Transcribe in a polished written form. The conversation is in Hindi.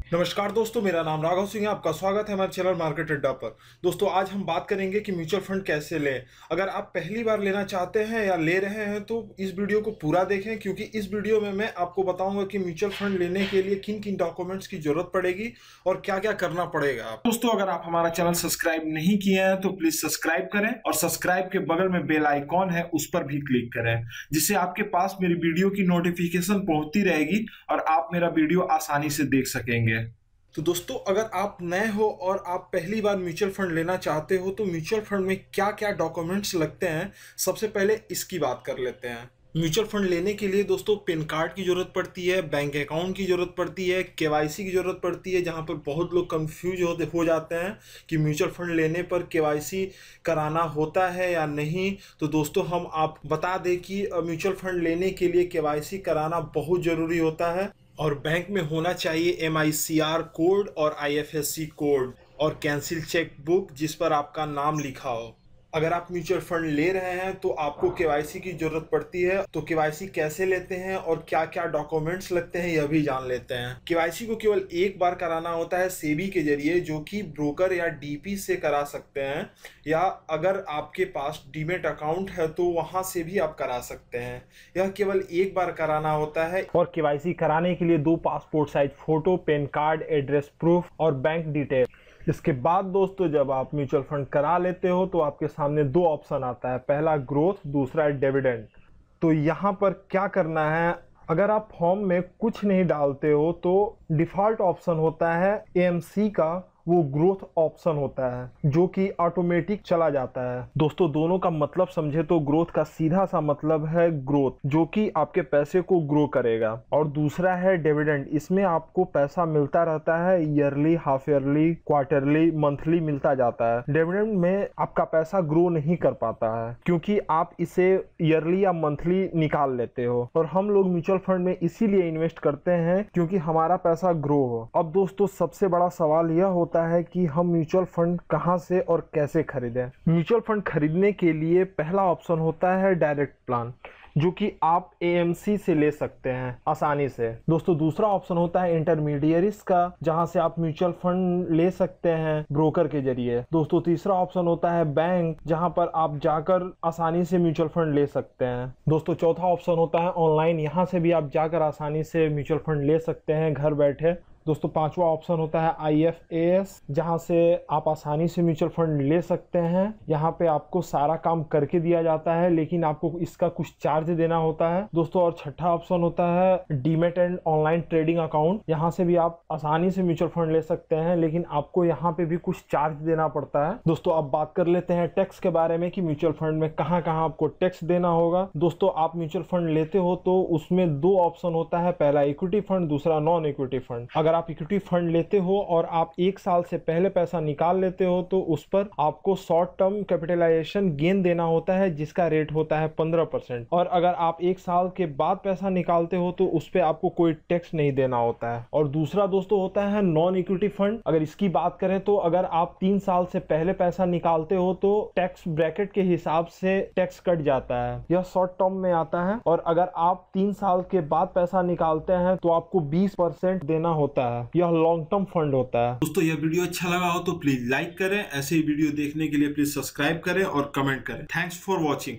नमस्कार दोस्तों, मेरा नाम राघव सिंह है। आपका स्वागत है हमारे चैनल मार्केट अड्डा पर। दोस्तों, आज हम बात करेंगे कि म्यूचुअल फंड कैसे लें। अगर आप पहली बार लेना चाहते हैं या ले रहे हैं तो इस वीडियो को पूरा देखें, क्योंकि इस वीडियो में मैं आपको बताऊंगा कि म्यूचुअल फंड लेने के लिए किन किन डॉक्यूमेंट्स की जरूरत पड़ेगी और क्या क्या करना पड़ेगा। दोस्तों, अगर आप हमारा चैनल सब्सक्राइब नहीं किए हैं तो प्लीज सब्सक्राइब करें और सब्सक्राइब के बगल में बेल आइकॉन है, उस पर भी क्लिक करें, जिससे आपके पास मेरी वीडियो की नोटिफिकेशन पहुंचती रहेगी और आप मेरा वीडियो आसानी से देख सकेंगे। तो दोस्तों, अगर आप नए हो और आप पहली बार म्यूचुअल फंड लेना चाहते हो तो म्यूचुअल फंड में क्या क्या डॉक्यूमेंट्स लगते हैं, सबसे पहले इसकी बात कर लेते हैं। म्यूचुअल फंड लेने के लिए दोस्तों पैन कार्ड की जरूरत पड़ती है, बैंक अकाउंट की जरूरत पड़ती है, केवाईसी की जरूरत पड़ती है। जहां पर बहुत लोग कंफ्यूज हो जाते हैं कि म्यूचुअल फंड लेने पर केवाईसी कराना होता है या नहीं। तो दोस्तों, हम आप बता दें कि म्यूचुअल फंड लेने के लिए केवाईसी कराना बहुत ज़रूरी होता है और बैंक में होना चाहिए MICR कोड और IFSC कोड और कैंसिल चेक बुक जिस पर आपका नाम लिखा हो। अगर आप म्यूचुअल फंड ले रहे हैं तो आपको केवाईसी की जरूरत पड़ती है। तो केवाईसी कैसे लेते हैं और क्या क्या डॉक्यूमेंट्स लगते हैं, यह भी जान लेते हैं। केवाईसी को केवल एक बार कराना होता है सेबी के जरिए, जो कि ब्रोकर या DP से करा सकते हैं, या अगर आपके पास डीमेट अकाउंट है तो वहां से भी आप करा सकते हैं। यह केवल एक बार कराना होता है और केवाईसी कराने के लिए 2 passport size photo, pan card, address proof और बैंक डिटेल। इसके बाद दोस्तों, जब आप म्यूचुअल फंड करा लेते हो तो आपके सामने 2 ऑप्शन आता है, पहला ग्रोथ, दूसरा डिविडेंड। तो यहाँ पर क्या करना है, अगर आप फॉर्म में कुछ नहीं डालते हो तो डिफ़ॉल्ट ऑप्शन होता है AMC का, वो ग्रोथ ऑप्शन होता है जो कि ऑटोमेटिक चला जाता है। दोस्तों, दोनों का मतलब समझे तो ग्रोथ का सीधा सा मतलब है ग्रोथ, जो कि आपके पैसे को ग्रो करेगा, और दूसरा है डिविडेंड। इसमें आपको पैसा मिलता रहता है, yearly, half yearly, quarterly, monthly मिलता जाता है। डिविडेंड में आपका पैसा ग्रो नहीं कर पाता है क्योंकि आप इसे ईयरली या मंथली निकाल लेते हो, और हम लोग म्यूचुअल फंड में इसीलिए इन्वेस्ट करते हैं क्योंकि हमारा पैसा ग्रो हो। अब दोस्तों, सबसे बड़ा सवाल यह होता है कि हम म्यूचुअल फंड कहां से और कैसे खरीदें। म्यूचुअल फंड खरीदने के लिए पहला ऑप्शन होता है डायरेक्ट प्लान, जो कि आप AMC से ले सकते हैं आसानी से। दोस्तों, दूसरा ऑप्शन होता है इंटरमीडियरीज का, जहां से आप म्यूचुअल फंड ले सकते हैं ब्रोकर के जरिए। दोस्तों, तीसरा ऑप्शन होता है बैंक, जहां पर आप जाकर आसानी से म्यूचुअल फंड ले सकते हैं। दोस्तों, चौथा ऑप्शन होता है ऑनलाइन, यहां से भी आप जाकर आसानी से म्यूचुअल फंड ले सकते हैं घर बैठे। दोस्तों, पांचवा ऑप्शन होता है IFAS, जहां से आप आसानी से म्यूचुअल फंड ले सकते हैं। यहाँ पे आपको सारा काम करके दिया जाता है, लेकिन आपको इसका कुछ चार्ज देना होता है। दोस्तों, और छठा ऑप्शन होता है demat and online trading account. यहाँ से भी आप आसानी से म्यूचुअल फंड ले सकते हैं, लेकिन आपको यहाँ पे भी कुछ चार्ज देना पड़ता है। दोस्तों, अब बात कर लेते हैं टैक्स के बारे में कि म्यूचुअल फंड में कहाँ कहाँ आपको टैक्स देना होगा। दोस्तों, आप म्यूचुअल फंड लेते हो तो उसमें 2 ऑप्शन होता है, पहला इक्विटी फंड, दूसरा नॉन इक्विटी फंड। अगर आप इक्विटी फंड लेते हो और आप 1 साल से पहले पैसा निकाल लेते हो तो उस पर आपको शॉर्ट टर्म कैपिटलाइजेशन गेन देना होता है, जिसका रेट होता है 15%। और अगर आप 1 साल के बाद पैसा निकालते हो तो उस पर आपको कोई टैक्स नहीं देना होता है। और दूसरा दोस्तों होता है नॉन इक्विटी फंड। अगर इसकी बात करें तो अगर आप 3 साल से पहले पैसा निकालते हो तो टैक्स ब्रैकेट के हिसाब से टैक्स कट जाता है, यह शॉर्ट टर्म में आता है। और अगर आप 3 साल के बाद पैसा निकालते हैं तो आपको 20% देना होता है, यह लॉन्ग टर्म फंड होता है। दोस्तों, यह वीडियो अच्छा लगा हो तो प्लीज लाइक करें, ऐसे ही वीडियो देखने के लिए प्लीज सब्सक्राइब करें और कमेंट करें। Thanks for watching.